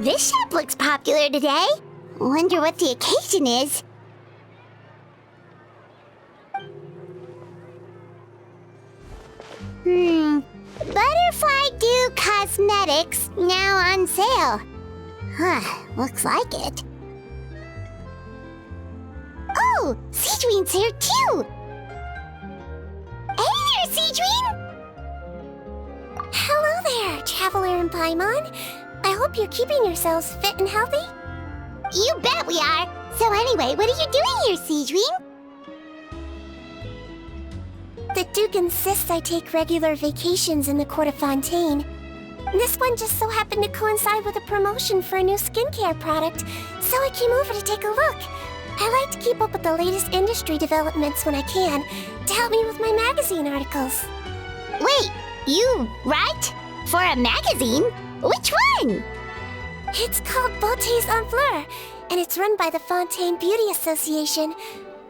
This shop looks popular today. Wonder what the occasion is. Butterfly Dew Cosmetics now on sale. Looks like it. Oh, Seedween's here too! Hey there, Seedween! Hello there, Traveler and Paimon. I hope you're keeping yourselves fit and healthy. You bet we are! So anyway, what are you doing here, Seedween? The Duke insists I take regular vacations in the Court of Fontaine. This one just so happened to coincide with a promotion for a new skincare product, so I came over to take a look. I like to keep up with the latest industry developments when I can, to help me with my magazine articles. Wait, you write? For a magazine? Which one? It's called Beautés en Fleur, and it's run by the Fontaine Beauty Association.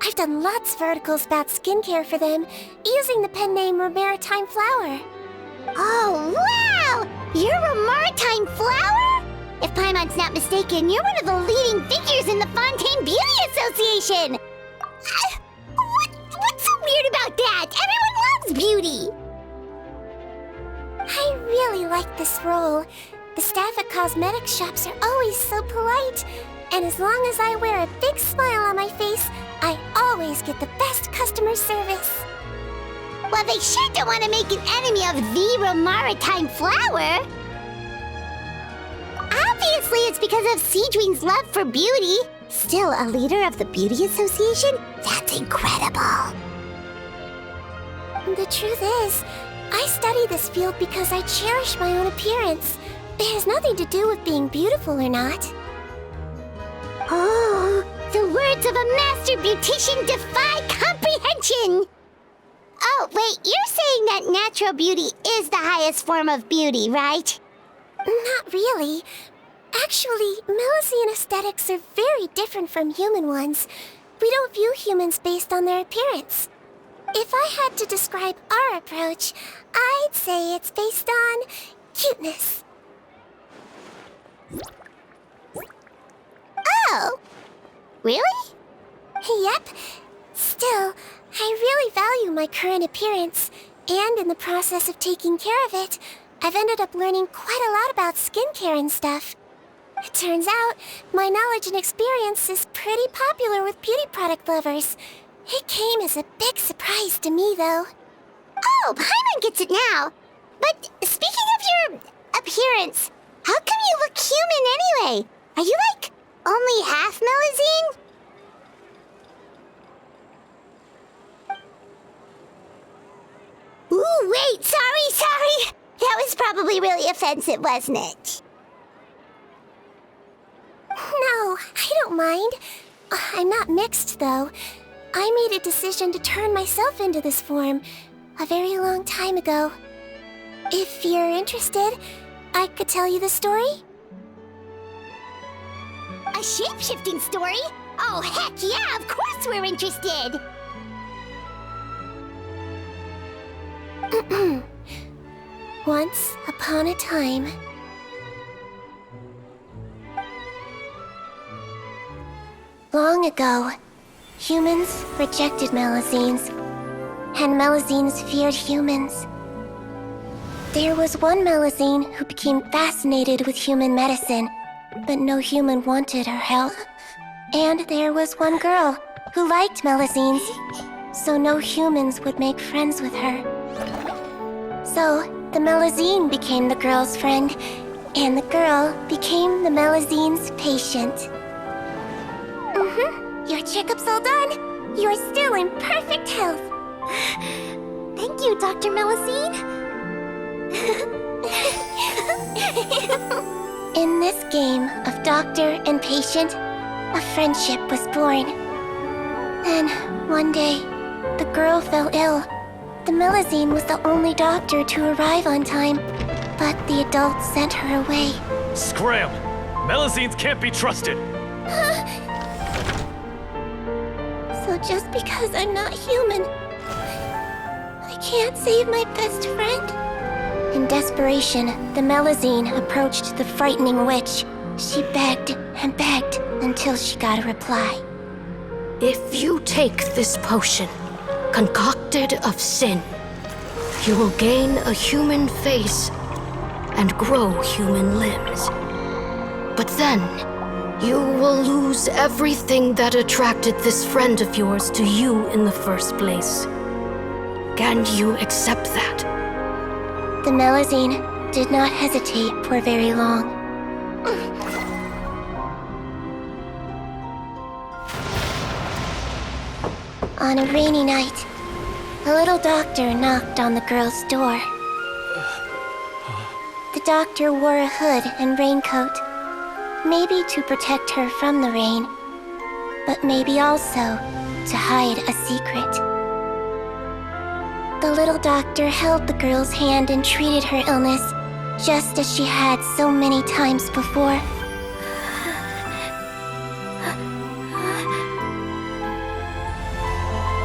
I've done lots of articles about skincare for them, using the pen name Maritime Flower. Oh, wow! You're a Maritime Flower? If Paimon's not mistaken, you're one of the leading figures in the Fontaine Beauty Association! What's so weird about that? Everyone loves beauty! I really like this role. The staff at cosmetics shops are always so polite. And as long as I wear a big smile on my face, I always get the best customer service. Well, they sure don't want to make an enemy of the Maritime Flower. Obviously, it's because of Seedween's love for beauty. Still a leader of the Beauty Association? That's incredible. The truth is, I study this field because I cherish my own appearance. It has nothing to do with being beautiful or not. Oh, the words of a master beautician defy comprehension! Oh, wait, you're saying that natural beauty is the highest form of beauty, right? Not really. Actually, Melusine aesthetics are very different from human ones. We don't view humans based on their appearance. If I had to describe our approach, I'd say it's based on cuteness. Oh! Really? Yep. Still, I really value my current appearance, and in the process of taking care of it, I've ended up learning quite a lot about skincare and stuff. It turns out, my knowledge and experience is pretty popular with beauty product lovers. It came as a big surprise to me, though. Oh, Paimon gets it now. But speaking of your appearance, how come you look human anyway? Are you, like, only half Melusine? Ooh, wait, sorry. That was probably really offensive, wasn't it? No, I don't mind. I'm not mixed, though. I made a decision to turn myself into this form a very long time ago. If you're interested, I could tell you the story. A shape-shifting story? Oh, heck yeah, of course we're interested! Once upon a time... Long ago, humans rejected Melusines, and Melusines feared humans. There was one Melusine who became fascinated with human medicine, but no human wanted her help. And there was one girl who liked Melusines, so no humans would make friends with her. So, the Melusine became the girl's friend, and the girl became the Melusine's patient. Your checkup's all done. You're still in perfect health. Thank you, Dr. Melusine. In this game of doctor and patient, a friendship was born. Then, one day, the girl fell ill. The Melusine was the only doctor to arrive on time, but the adults sent her away. Scram! Melusines can't be trusted! So just because I'm not human, I can't save my best friend? In desperation, the Melusine approached the frightening witch, She begged and begged until she got a reply. If you take this potion, concocted of sin, you will gain a human face and grow human limbs. But then, you will lose everything that attracted this friend of yours to you in the first place. Can you accept that? The Melusine did not hesitate for very long. On a rainy night, a little doctor knocked on the girl's door. The doctor wore a hood and raincoat, maybe to protect her from the rain, but maybe also to hide a secret. The little doctor held the girl's hand and treated her illness, just as she had so many times before.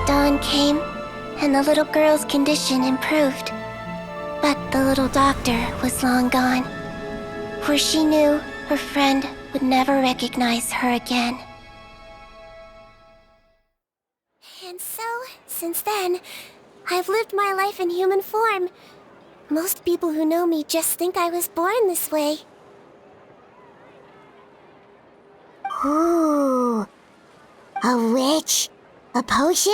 Dawn came, and the little girl's condition improved. But the little doctor was long gone, for she knew her friend would never recognize her again. And so, since then, I've lived my life in human form. Most people who know me just think I was born this way. Ooh. A witch? A potion?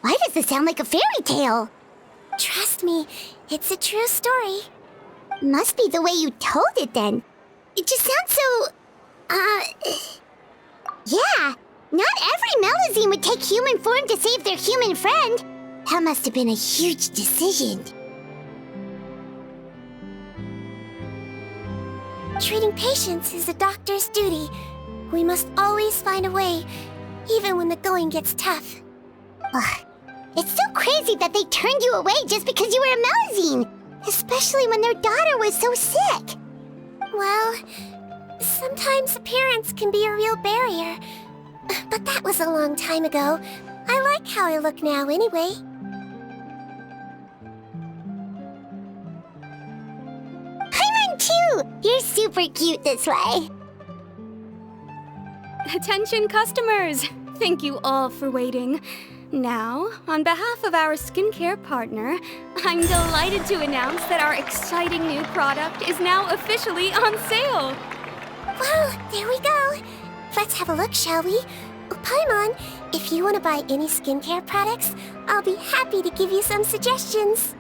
Why does this sound like a fairy tale? Trust me, it's a true story. Must be the way you told it then. It just sounds so... Yeah, not every Melusine would take human form to save their human friend. That must have been a huge decision. Treating patients is a doctor's duty. We must always find a way, even when the going gets tough. Ugh. It's so crazy that they turned you away just because you were a Melusine, especially when their daughter was so sick. Well, sometimes appearance can be a real barrier. But that was a long time ago. I like how I look now anyway. Paimon too! You're super cute this way. Attention customers! Thank you all for waiting. Now, on behalf of our skincare partner, I'm delighted to announce that our exciting new product is now officially on sale. Well, there we go. Let's have a look, shall we? Oh, Paimon, if you want to buy any skincare products, I'll be happy to give you some suggestions.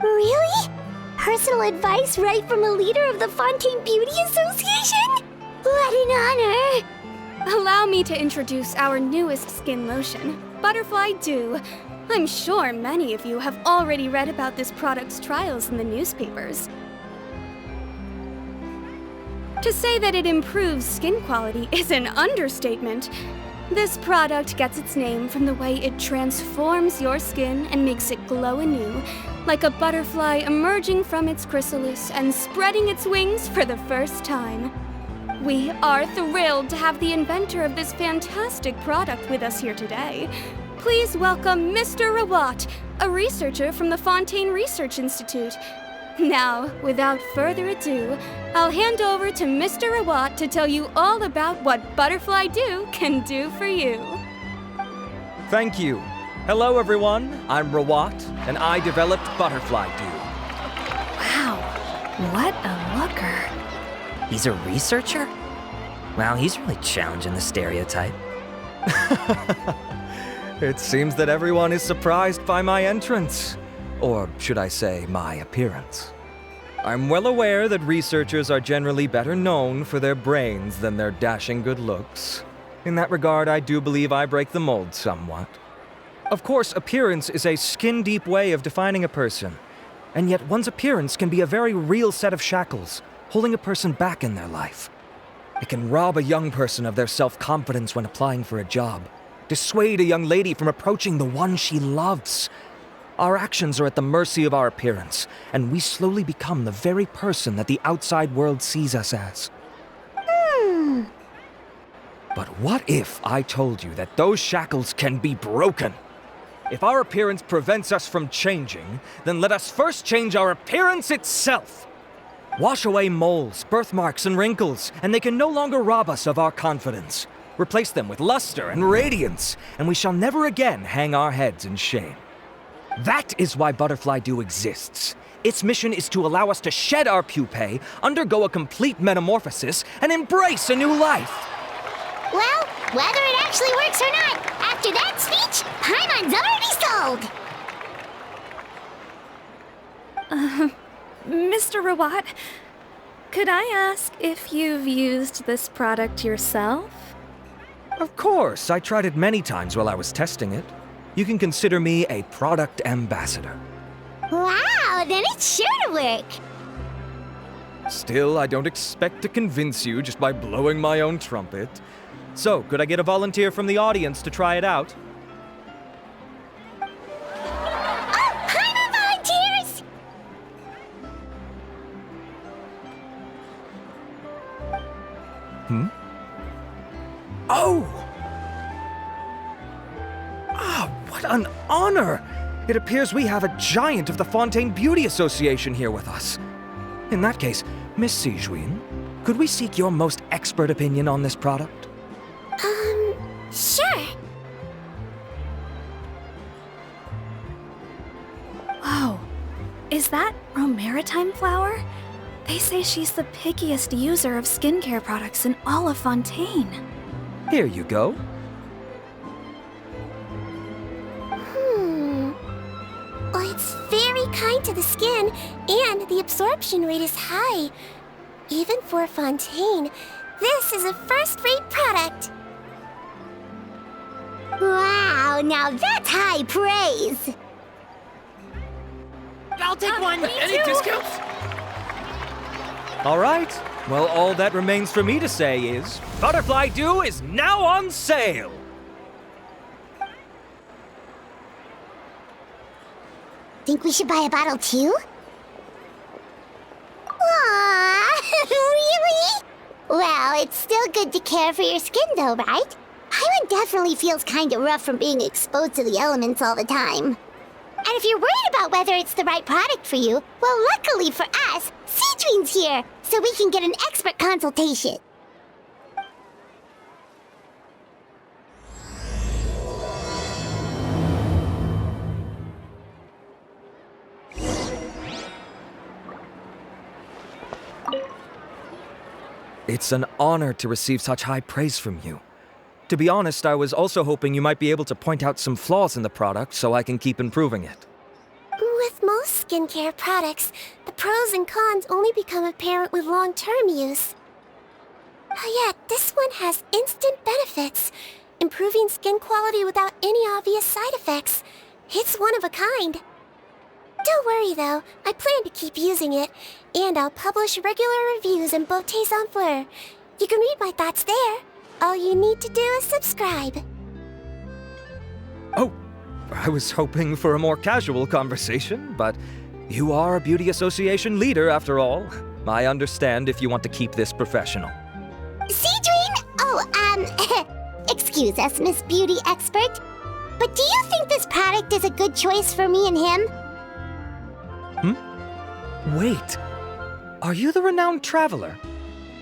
Really? Personal advice right from a leader of the Fontaine Beauty Association? What an honor! Allow me to introduce our newest skin lotion, Butterfly Dew. I'm sure many of you have already read about this product's trials in the newspapers. To say that it improves skin quality is an understatement. This product gets its name from the way it transforms your skin and makes it glow anew, like a butterfly emerging from its chrysalis and spreading its wings for the first time. We are thrilled to have the inventor of this fantastic product with us here today. Please welcome Mr. Rawat, a researcher from the Fontaine Research Institute. Now, without further ado, I'll hand over to Mr. Rawat to tell you all about what Butterfly Dew can do for you. Thank you. Hello, everyone. I'm Rawat, and I developed Butterfly Dew. Wow, what a looker. He's a researcher? Wow, he's really challenging the stereotype. It seems that everyone is surprised by my entrance. Or should I say, my appearance. I'm well aware that researchers are generally better known for their brains than their dashing good looks. In that regard, I do believe I break the mold somewhat. Of course, appearance is a skin-deep way of defining a person. And yet one's appearance can be a very real set of shackles, holding a person back in their life. It can rob a young person of their self-confidence when applying for a job, dissuade a young lady from approaching the one she loves. Our actions are at the mercy of our appearance, and we slowly become the very person that the outside world sees us as. But what if I told you that those shackles can be broken? If our appearance prevents us from changing, then let us first change our appearance itself. Wash away moles, birthmarks, and wrinkles, and they can no longer rob us of our confidence. Replace them with luster and radiance, and we shall never again hang our heads in shame. That is why Butterfly Dew exists. Its mission is to allow us to shed our pupae, undergo a complete metamorphosis, and embrace a new life. Well, whether it actually works or not, after that speech, Paimon's already sold! Mr. Rawat, could I ask if you've used this product yourself? Of course, I tried it many times while I was testing it. You can consider me a product ambassador. Wow, then it's sure to work! Still, I don't expect to convince you just by blowing my own trumpet. So, could I get a volunteer from the audience to try it out? Oh, Paimon volunteers! Oh! Ah, what an honor! It appears we have a giant of the Fontaine Beauty Association here with us. In that case, Miss Sijuin, could we seek your most expert opinion on this product? Sure. Whoa, is that romaritime flower? They say she's the pickiest user of skincare products in all of Fontaine. Here you go. Well, it's very kind to the skin, and the absorption rate is high. Even for Fontaine, this is a first-rate product. Wow, now that's high praise! I'll take one. Any discounts? All right. Well, all that remains for me to say is, Butterfly Dew is now on sale! Think we should buy a bottle too? Aww, really? Well, it's still good to care for your skin though, right? Paimon definitely feels kinda rough from being exposed to the elements all the time. And if you're worried about whether it's the right product for you, well, luckily for us, Sijuin's here, so we can get an expert consultation. It's an honor to receive such high praise from you. To be honest, I was also hoping you might be able to point out some flaws in the product so I can keep improving it. With most skincare products, the pros and cons only become apparent with long-term use. Yet, this one has instant benefits, improving skin quality without any obvious side effects. It's one of a kind. Don't worry though, I plan to keep using it, and I'll publish regular reviews in Beauté Sans Fleur. You can read my thoughts there. All you need to do is subscribe. Oh, I was hoping for a more casual conversation, but you are a beauty association leader after all. I understand if you want to keep this professional. Sijuin? Oh, excuse us, Miss Beauty Expert. But do you think this product is a good choice for me and him? Wait, are you the renowned traveler?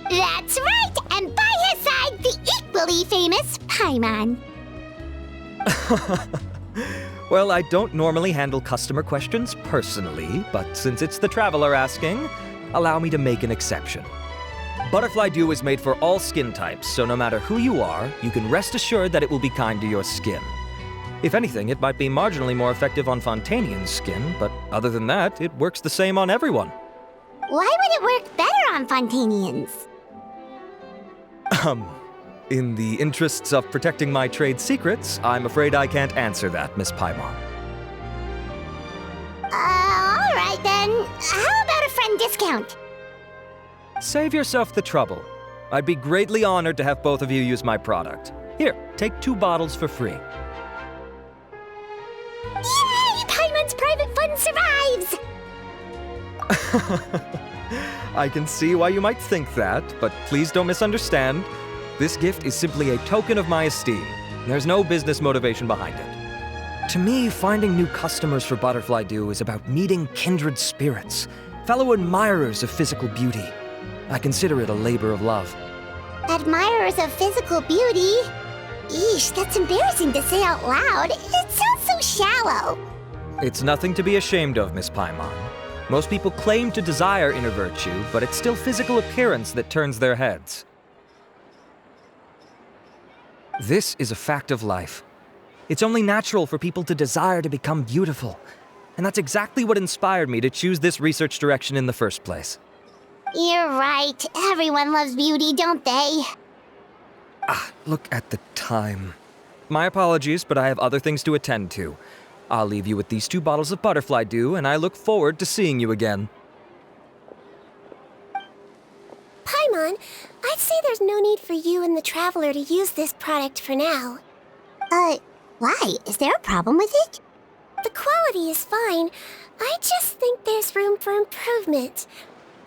That's right, and by his side, the equally famous Paimon. Well, I don't normally handle customer questions personally, but since it's the traveler asking, allow me to make an exception. Butterfly Dew is made for all skin types, so no matter who you are, you can rest assured that it will be kind to your skin. If anything, it might be marginally more effective on Fontainian's skin, but other than that, it works the same on everyone. Why would it work better on Fontainians? In the interests of protecting my trade secrets, I'm afraid I can't answer that, Miss Paimon. Alright then. How about a friend discount? Save yourself the trouble. I'd be greatly honored to have both of you use my product. Here, take 2 bottles for free. Yay! Paimon's private fund survives! I can see why you might think that, but please don't misunderstand. This gift is simply a token of my esteem. There's no business motivation behind it. To me, finding new customers for Butterfly Dew is about meeting kindred spirits, fellow admirers of physical beauty. I consider it a labor of love. Admirers of physical beauty? Eesh, that's embarrassing to say out loud. It sounds so shallow. It's nothing to be ashamed of, Miss Paimon. Most people claim to desire inner virtue, but it's still physical appearance that turns their heads. This is a fact of life. It's only natural for people to desire to become beautiful. And that's exactly what inspired me to choose this research direction in the first place. You're right. Everyone loves beauty, don't they? Look at the time. My apologies, but I have other things to attend to. I'll leave you with these 2 bottles of butterfly dew, and I look forward to seeing you again. Paimon, I'd say there's no need for you and the Traveler to use this product for now. Why? Is there a problem with it? The quality is fine. I just think there's room for improvement.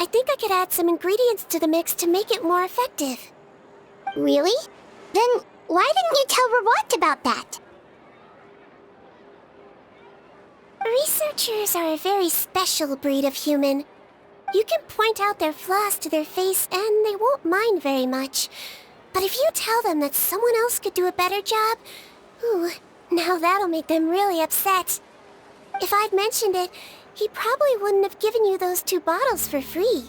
I think I could add some ingredients to the mix to make it more effective. Really? Then why didn't you tell Rawat about that? Researchers are a very special breed of human. You can point out their flaws to their face and they won't mind very much. But if you tell them that someone else could do a better job, ooh, now that'll make them really upset. If I'd mentioned it, he probably wouldn't have given you those 2 bottles for free.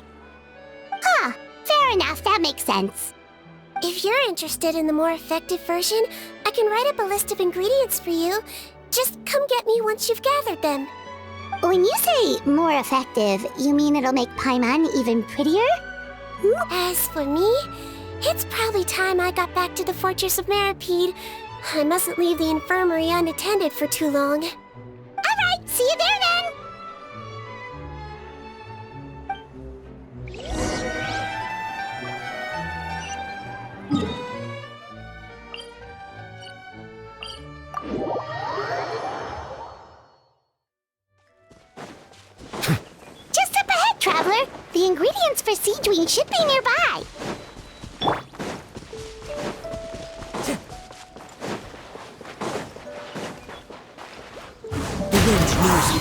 Fair enough, that makes sense. If you're interested in the more effective version, I can write up a list of ingredients for you. Just come get me once you've gathered them. When you say more effective, you mean it'll make Paimon even prettier? As for me, it's probably time I got back to the Fortress of Meripede. I mustn't leave the infirmary unattended for too long. Alright, see you there then! Just up ahead, Traveler! The ingredients for Seedween should be nearby. The wind knows you.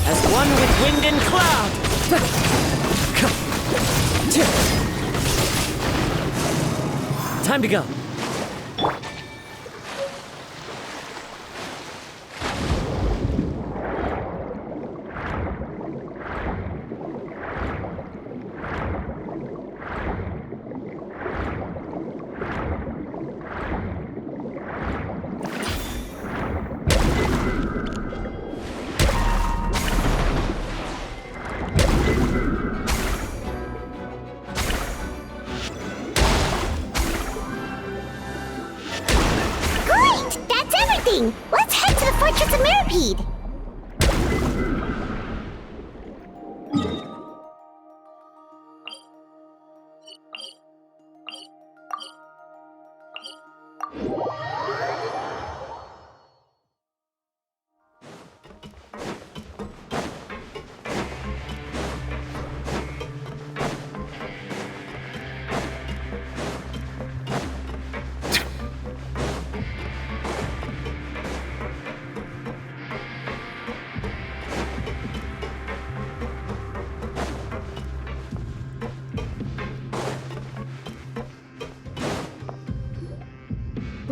As one with wind and cloud. Time to go. Great! That's everything! Let's head to the Fortress of Meripede!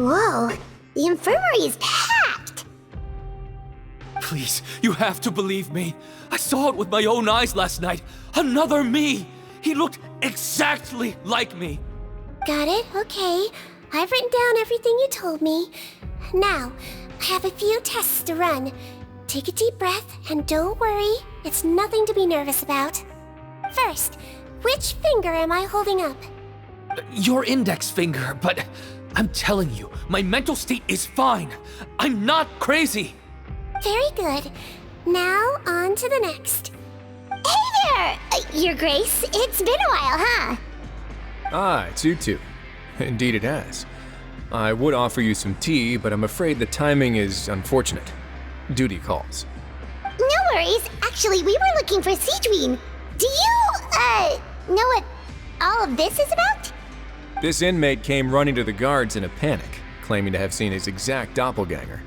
Whoa, the infirmary is packed! Please, you have to believe me. I saw it with my own eyes last night. Another me! He looked exactly like me. Got it? Okay. I've written down everything you told me. Now, I have a few tests to run. Take a deep breath and don't worry. It's nothing to be nervous about. First, which finger am I holding up? Your index finger, but I'm telling you, my mental state is fine. I'm not crazy. Very good. Now, on to the next. Hey there, Your Grace. It's been a while, huh? Ah, it's you two. Indeed it has. I would offer you some tea, but I'm afraid the timing is unfortunate. Duty calls. No worries. Actually, we were looking for Seedween. Do you, know what all of this is about? This inmate came running to the guards in a panic, claiming to have seen his exact doppelganger.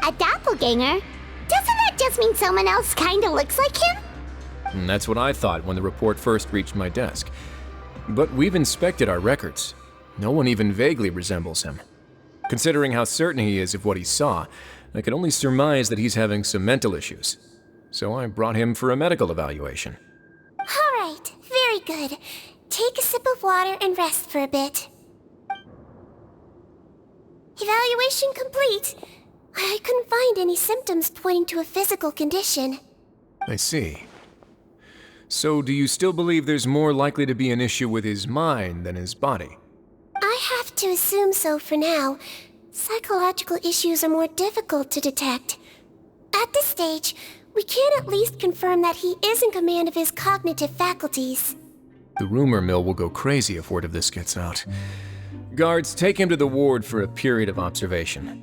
A doppelganger? Doesn't that that just mean someone else kinda looks like him? And that's what I thought when the report first reached my desk. But we've inspected our records. No one even vaguely resembles him. Considering how certain he is of what he saw, I can only surmise that he's having some mental issues. So I brought him for a medical evaluation. Alright, very good. Take a sip of water and rest for a bit. Evaluation complete. I couldn't find any symptoms pointing to a physical condition. I see. So do you still believe there's more likely to be an issue with his mind than his body? I have to assume so for now. Psychological issues are more difficult to detect. At this stage, we can at least confirm that he is in command of his cognitive faculties. The rumor mill will go crazy if word of this gets out. Guards, take him to the ward for a period of observation.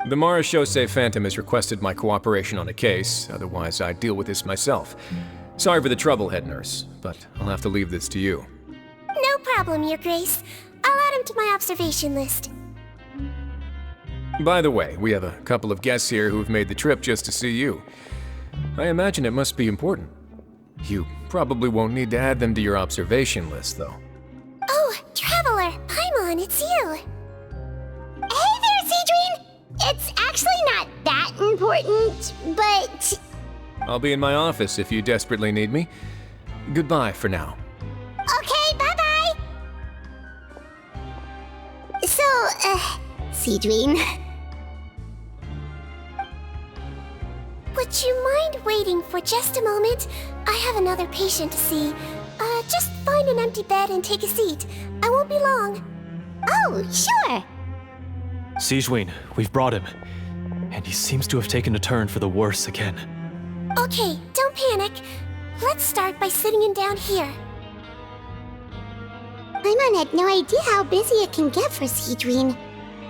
The Marechaussee Phantom has requested my cooperation on a case, otherwise I'd deal with this myself. Sorry for the trouble, head nurse, but I'll have to leave this to you. No problem, Your Grace. I'll add him to my observation list. By the way, we have a couple of guests here who've made the trip just to see you. I imagine it must be important. You probably won't need to add them to your observation list, though. Oh, Traveler! Paimon, it's you! Hey there, Cedrine! It's actually not that important, but... I'll be in my office if you desperately need me. Goodbye for now. Okay, bye-bye! So, Cedrine... Would you mind waiting for just a moment? I have another patient to see. Just find an empty bed and take a seat. I won't be long. Oh, sure! Sigewinne, we've brought him. And he seems to have taken a turn for the worse again. Okay, don't panic. Let's start by sitting him down here. Paimon had no idea how busy it can get for Cedrine.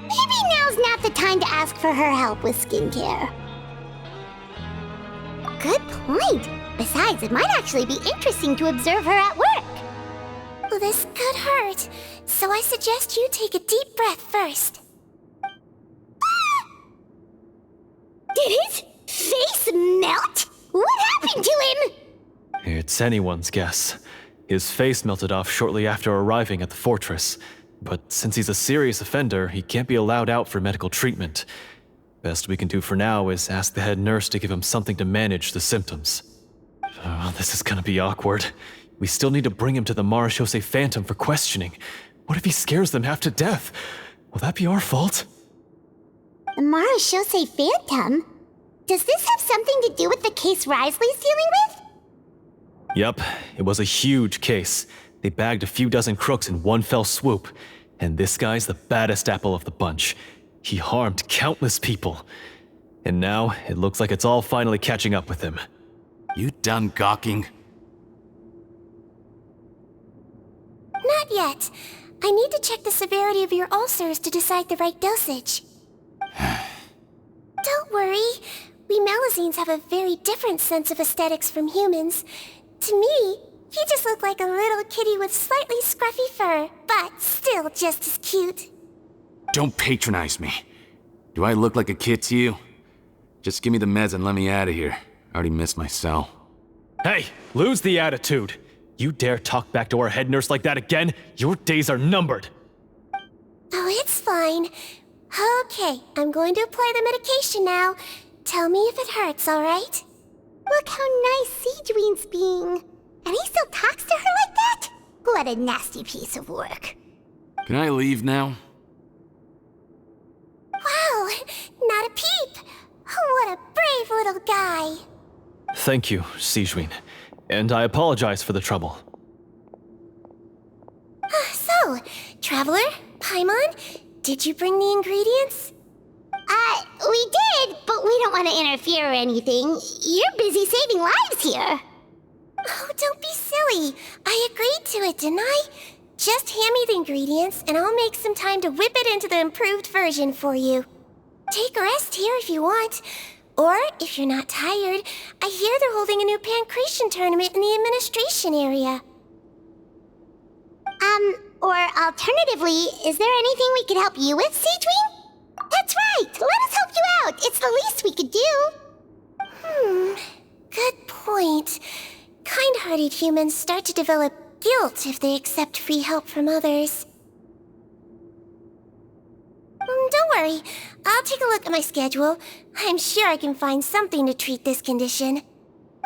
Maybe now's not the time to ask for her help with skincare. Good point. Besides, it might actually be interesting to observe her at work. Well, this could hurt, so I suggest you take a deep breath first. Did his face melt? What happened to him? It's anyone's guess. His face melted off shortly after arriving at the fortress. But since he's a serious offender, he can't be allowed out for medical treatment. Best we can do for now is ask the head nurse to give him something to manage the symptoms. Oh, this is gonna be awkward. We still need to bring him to the Marechaussee Phantom for questioning. What if he scares them half to death? Will that be our fault? The Marechaussee Phantom? Does this have something to do with the case Risley's dealing with? Yep, it was a huge case. They bagged a few dozen crooks in one fell swoop. And this guy's the baddest apple of the bunch. He harmed countless people. And now, it looks like it's all finally catching up with him. You done gawking? Not yet. I need to check the severity of your ulcers to decide the right dosage. Don't worry. We Melazines have a very different sense of aesthetics from humans. To me, he just looked like a little kitty with slightly scruffy fur, but still just as cute. Don't patronize me. Do I look like a kid to you? Just give me the meds and let me out of here. I already missed my cell. Hey, lose the attitude. You dare talk back to our head nurse like that again? Your days are numbered. Oh, it's fine. Okay, I'm going to apply the medication now. Tell me if it hurts, alright? Look how nice Cedrine's being. And he still talks to her like that? What a nasty piece of work. Can I leave now? Wow, not a peep. What a brave little guy. Thank you, Sigewinne. And I apologize for the trouble. So, Traveler, Paimon, did you bring the ingredients? We did, but we don't want to interfere or anything. You're busy saving lives here. Oh, don't be silly. I agreed to it, didn't I? Just hand me the ingredients, and I'll make some time to whip it into the improved version for you. Take a rest here if you want. Or, if you're not tired, I hear they're holding a new pancreation tournament in the administration area. Or alternatively, is there anything we could help you with, Cedrine? right! Let us help you out! It's the least we could do! Good point. Kind-hearted humans start to develop guilt if they accept free help from others. Don't worry. I'll take a look at my schedule. I'm sure I can find something to treat this condition.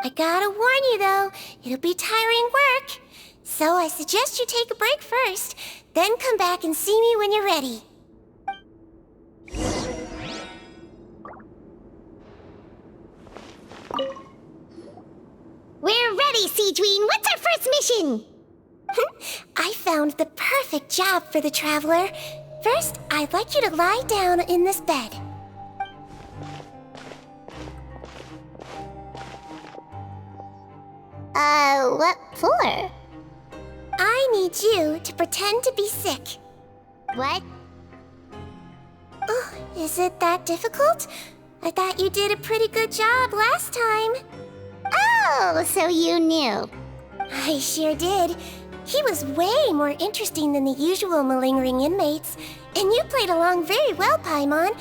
I gotta warn you, though, it'll be tiring work. So I suggest you take a break first, then come back and see me when you're ready. We're ready, Seedween! What's our first mission? I found the perfect job for the traveler. First, I'd like you to lie down in this bed. What for? I need you to pretend to be sick. What? Oh, is it that difficult? I thought you did a pretty good job last time. Oh, so you knew. I sure did. He was way more interesting than the usual malingering inmates, and you played along very well, Paimon.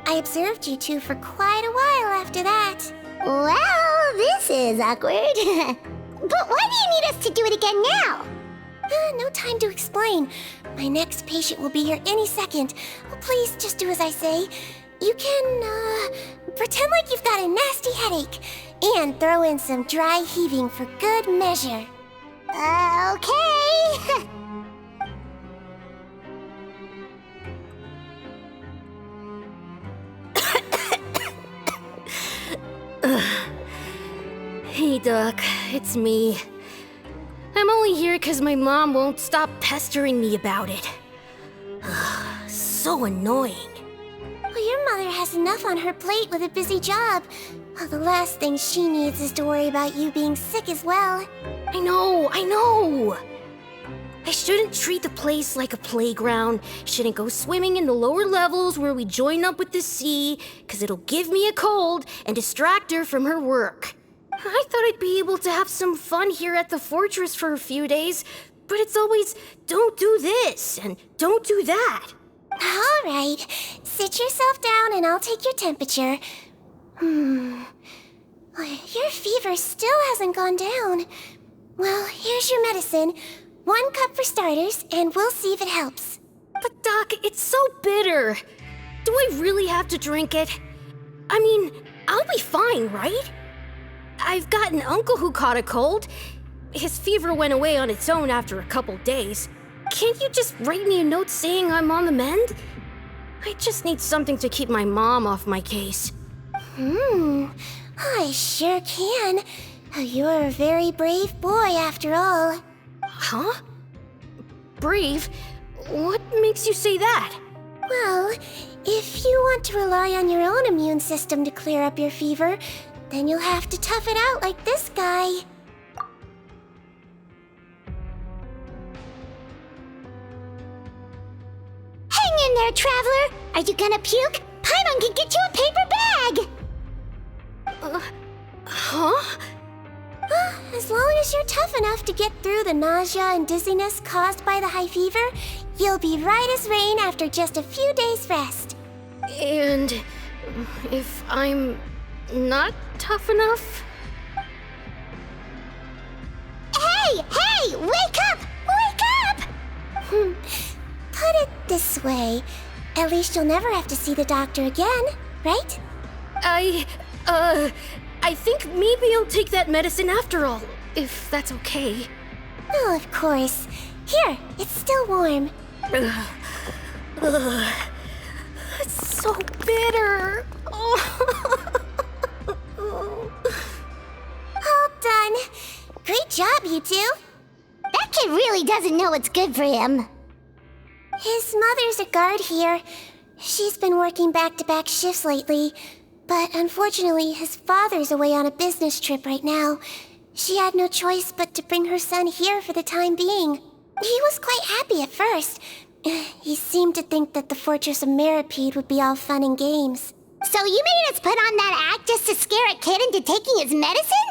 I observed you two for quite a while after that. Well, this is awkward. But why do you need us to do it again now? No time to explain. My next patient will be here any second. Oh, please, just do as I say. You can, pretend like you've got a nasty headache, and throw in some dry heaving for good measure. Okay. Hey, Doc, it's me. I'm only here because my mom won't stop pestering me about it. So annoying. Well, your mother has enough on her plate with a busy job. Well, the last thing she needs is to worry about you being sick as well. I know. I shouldn't treat the place like a playground. Shouldn't go swimming in the lower levels where we join up with the sea, because it'll give me a cold and distract her from her work. I thought I'd be able to have some fun here at the fortress for a few days, but it's always, don't do this and don't do that. All right, sit yourself down and I'll take your temperature. Your fever still hasn't gone down. Well, here's your medicine. 1 cup for starters, and we'll see if it helps. But Doc, it's so bitter. Do I really have to drink it? I mean, I'll be fine, right? I've got an uncle who caught a cold. His fever went away on its own after a couple days. Can't you just write me a note saying I'm on the mend? I just need something to keep my mom off my case. I sure can. You're a very brave boy after all. Huh? Brave? What makes you say that? Well, if you want to rely on your own immune system to clear up your fever, then you'll have to tough it out like this guy. Hang in there, traveler! Are you gonna puke? Paimon can get you a paper bag! Huh? As long as you're tough enough to get through the nausea and dizziness caused by the high fever, you'll be right as rain after just a few days' rest. And if I'm not tough enough? Hey! Wake up! Wake up! Put it this way. At least you'll never have to see the doctor again, right? I think maybe I'll take that medicine after all, if that's okay. Oh, of course. Here, it's still warm. It's so bitter. All done. Great job, you two. That kid really doesn't know what's good for him. His mother's a guard here. She's been working back-to-back shifts lately, but unfortunately his father's away on a business trip right now. She had no choice but to bring her son here for the time being. He was quite happy at first. He seemed to think that the Fortress of Meripede would be all fun and games. So you made us put on that act just to scare a kid into taking his medicine?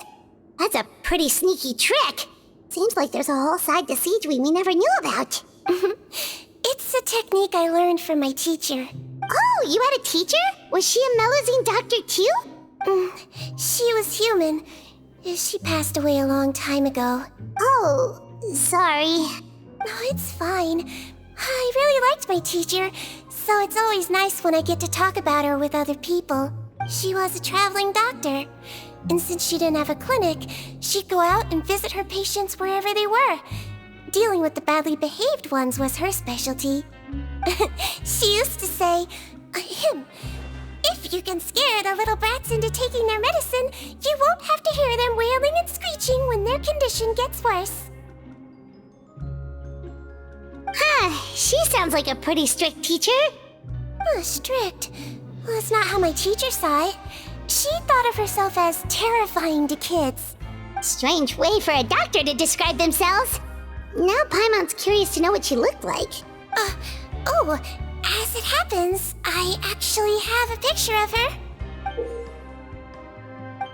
That's a pretty sneaky trick. Seems like there's a whole side to Siege we never knew about. It's a technique I learned from my teacher. Oh, you had a teacher? Was she a Melazine doctor too? She was human. She passed away a long time ago. Oh, sorry. No, it's fine. I really liked my teacher, so it's always nice when I get to talk about her with other people. She was a traveling doctor, and since she didn't have a clinic, she'd go out and visit her patients wherever they were. Dealing with the badly behaved ones was her specialty. She used to say, if you can scare the little brats into taking their medicine, you won't have to hear them wailing and screeching when their condition gets worse. She sounds like a pretty strict teacher. Strict? Well, that's not how my teacher saw it. She thought of herself as terrifying to kids. Strange way for a doctor to describe themselves. Now Paimon's curious to know what she looked like. As it happens, I actually have a picture of her.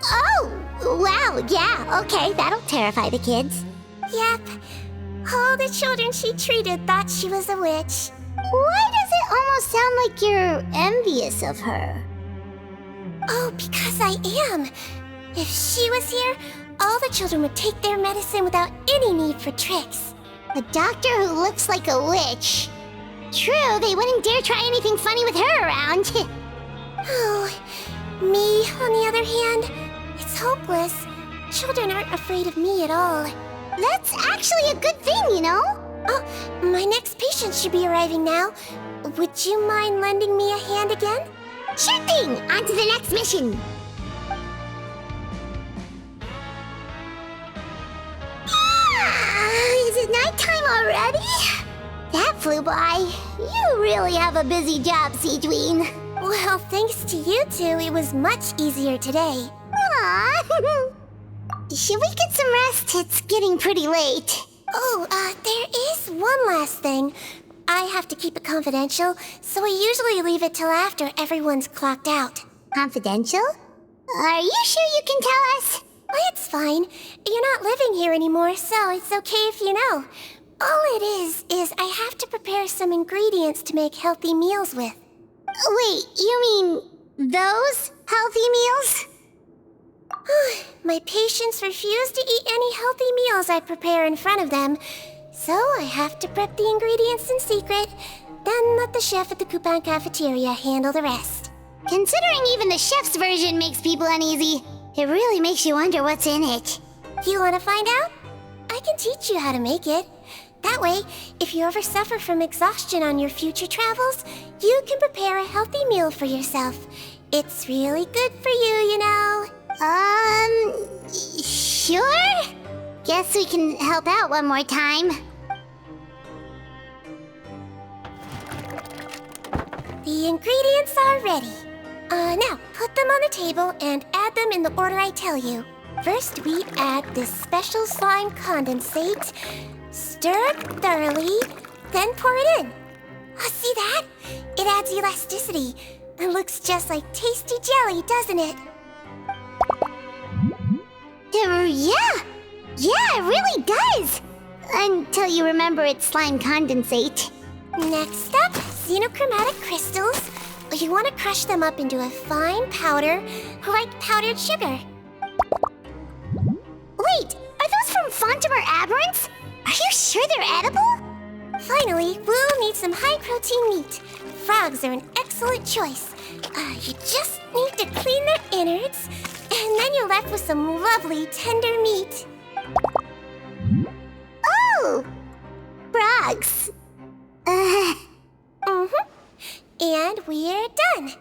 Oh, wow, yeah, okay, that'll terrify the kids. Yep. All the children she treated thought she was a witch. Why does it almost sound like you're envious of her? Oh, because I am. If she was here, all the children would take their medicine without any need for tricks. A doctor who looks like a witch. True, they wouldn't dare try anything funny with her around. Oh, me, on the other hand, it's hopeless. Children aren't afraid of me at all. That's actually a good thing, you know? Oh, my next patient should be arriving now. Would you mind lending me a hand again? Sure thing! On to the next mission! Is it nighttime already? That flew by. You really have a busy job, Siegeween. Well, thanks to you two, it was much easier today. Aww. Should we get some rest? It's getting pretty late. Oh, there is one last thing. I have to keep it confidential, so I usually leave it till after everyone's clocked out. Confidential? Are you sure you can tell us? Well, it's fine. You're not living here anymore, so it's okay if you know. All it is I have to prepare some ingredients to make healthy meals with. Wait, you mean those healthy meals? My patients refuse to eat any healthy meals I prepare in front of them, so I have to prep the ingredients in secret, then let the chef at the coupon cafeteria handle the rest. Considering even the chef's version makes people uneasy, it really makes you wonder what's in it. You want to find out? I can teach you how to make it. That way, if you ever suffer from exhaustion on your future travels, you can prepare a healthy meal for yourself. It's really good for you, you know. Sure? Guess we can help out one more time. The ingredients are ready. Now, put them on the table and add them in the order I tell you. First, we add this special slime condensate. Stir it thoroughly, then pour it in. Oh, see that? It adds elasticity. It looks just like tasty jelly, doesn't it? Yeah, it really does! Until you remember it's slime condensate. Next up, xenochromatic crystals. You want to crush them up into a fine powder, like powdered sugar. Wait, are those from Fontimer Aberrants? Are you sure they're edible? Finally, we'll need some high-protein meat. Frogs are an excellent choice. You just need to clean their innards, and then you're left with some lovely, tender meat. Oh! Frogs. And we're done.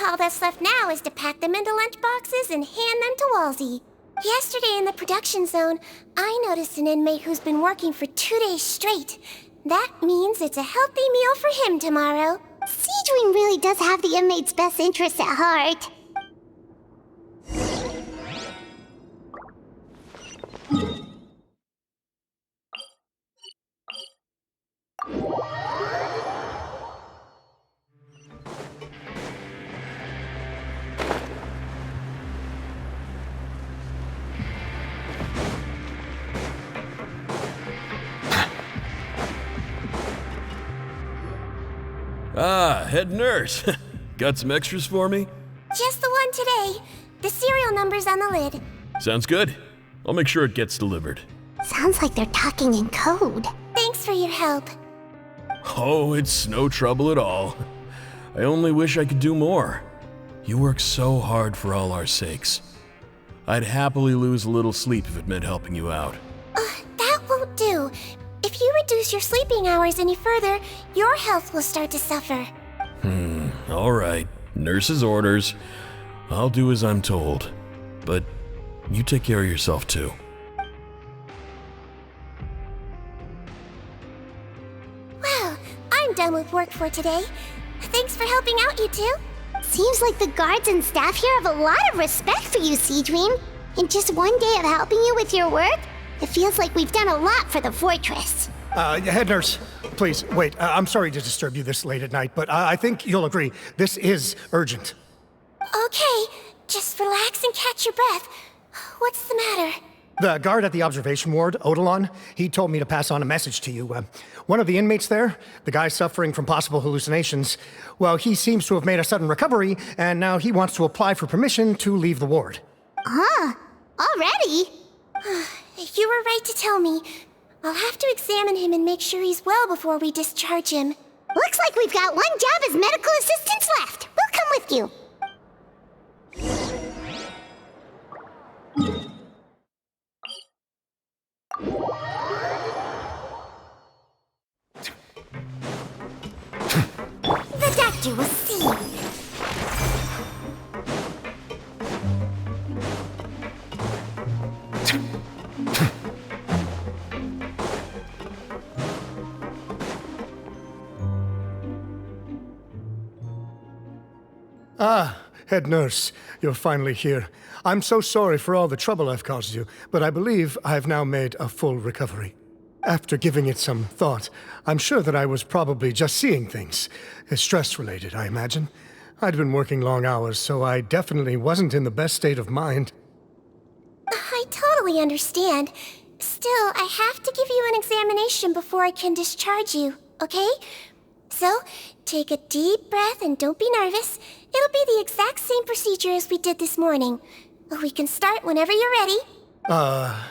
All that's left now is to pack them into lunch boxes and hand them to Walsey. Yesterday in the production zone, I noticed an inmate who's been working for 2 days straight. That means it's a healthy meal for him tomorrow. Siegeween really does have the inmate's best interests at heart. Ah, head nurse. Got some extras for me? Just the one today. The serial number's on the lid. Sounds good. I'll make sure it gets delivered. Sounds like they're talking in code. Thanks for your help. Oh, it's no trouble at all. I only wish I could do more. You work so hard for all our sakes. I'd happily lose a little sleep if it meant helping you out. That won't do. If you reduce your sleeping hours any further, your health will start to suffer. All right. Nurse's orders. I'll do as I'm told. But you take care of yourself too. Well, I'm done with work for today. Thanks for helping out, you two. Seems like the guards and staff here have a lot of respect for you, Seedream. In just one day of helping you with your work, it feels like we've done a lot for the fortress. Head nurse, please, wait. I'm sorry to disturb you this late at night, but I think you'll agree, this is urgent. Okay, just relax and catch your breath. What's the matter? The guard at the observation ward, Odilon, he told me to pass on a message to you. One of the inmates there, the guy suffering from possible hallucinations, well, he seems to have made a sudden recovery, and now he wants to apply for permission to leave the ward. Huh? Already? You were right to tell me. I'll have to examine him and make sure he's well before we discharge him. Looks like we've got one job as medical assistants left. We'll come with you. The doctor will see. Ah, head nurse, you're finally here. I'm so sorry for all the trouble I've caused you, but I believe I've now made a full recovery. After giving it some thought, I'm sure that I was probably just seeing things. Stress-related, I imagine. I'd been working long hours, so I definitely wasn't in the best state of mind. I totally understand. Still, I have to give you an examination before I can discharge you, okay? So, take a deep breath and don't be nervous. It'll be the exact same procedure as we did this morning. We can start whenever you're ready.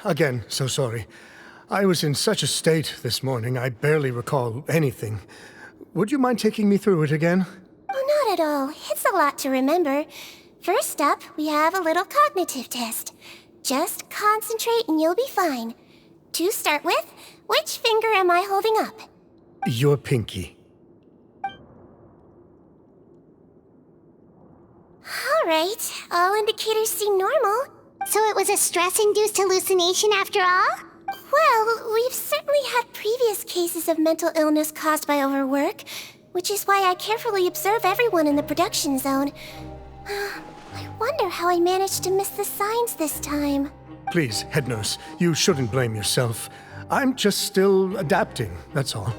Again, so sorry. I was in such a state this morning, I barely recall anything. Would you mind taking me through it again? Oh, not at all. It's a lot to remember. First up, we have a little cognitive test. Just concentrate and you'll be fine. To start with, which finger am I holding up? Your pinky. All right, all indicators seem normal. So it was a stress-induced hallucination after all? Well, we've certainly had previous cases of mental illness caused by overwork, which is why I carefully observe everyone in the production zone. I wonder how I managed to miss the signs this time. Please, head nurse, you shouldn't blame yourself. I'm just still adapting, that's all.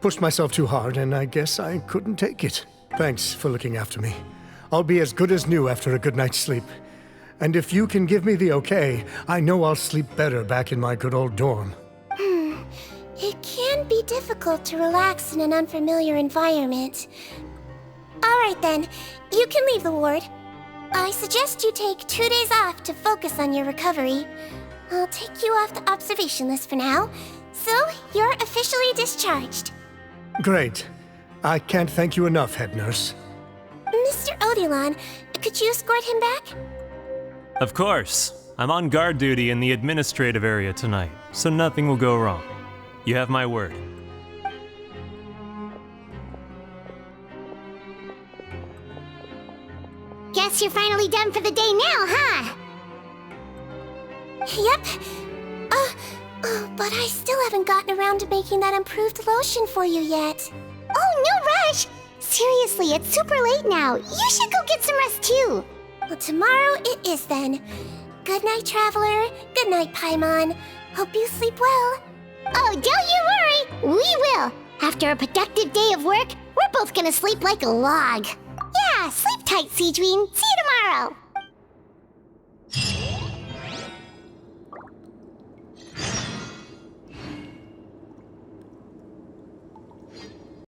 Pushed myself too hard, and I guess I couldn't take it. Thanks for looking after me. I'll be as good as new after a good night's sleep. And if you can give me the okay, I know I'll sleep better back in my good old dorm. It can be difficult to relax in an unfamiliar environment. All right then, you can leave the ward. I suggest you take 2 days off to focus on your recovery. I'll take you off the observation list for now, so you're officially discharged. Great. I can't thank you enough, head nurse. Mr. Odilon, could you escort him back? Of course. I'm on guard duty in the administrative area tonight, so nothing will go wrong. You have my word. Guess you're finally done for the day now, huh? Yep. But I still haven't gotten around to making that improved lotion for you yet. Oh, no rush! Seriously, it's super late now. You should go get some rest too. Well, tomorrow it is then. Good night, Traveler. Good night, Paimon. Hope you sleep well. Oh, don't you worry. We will. After a productive day of work, we're both gonna sleep like a log. Yeah, sleep tight, Seedream. See you tomorrow.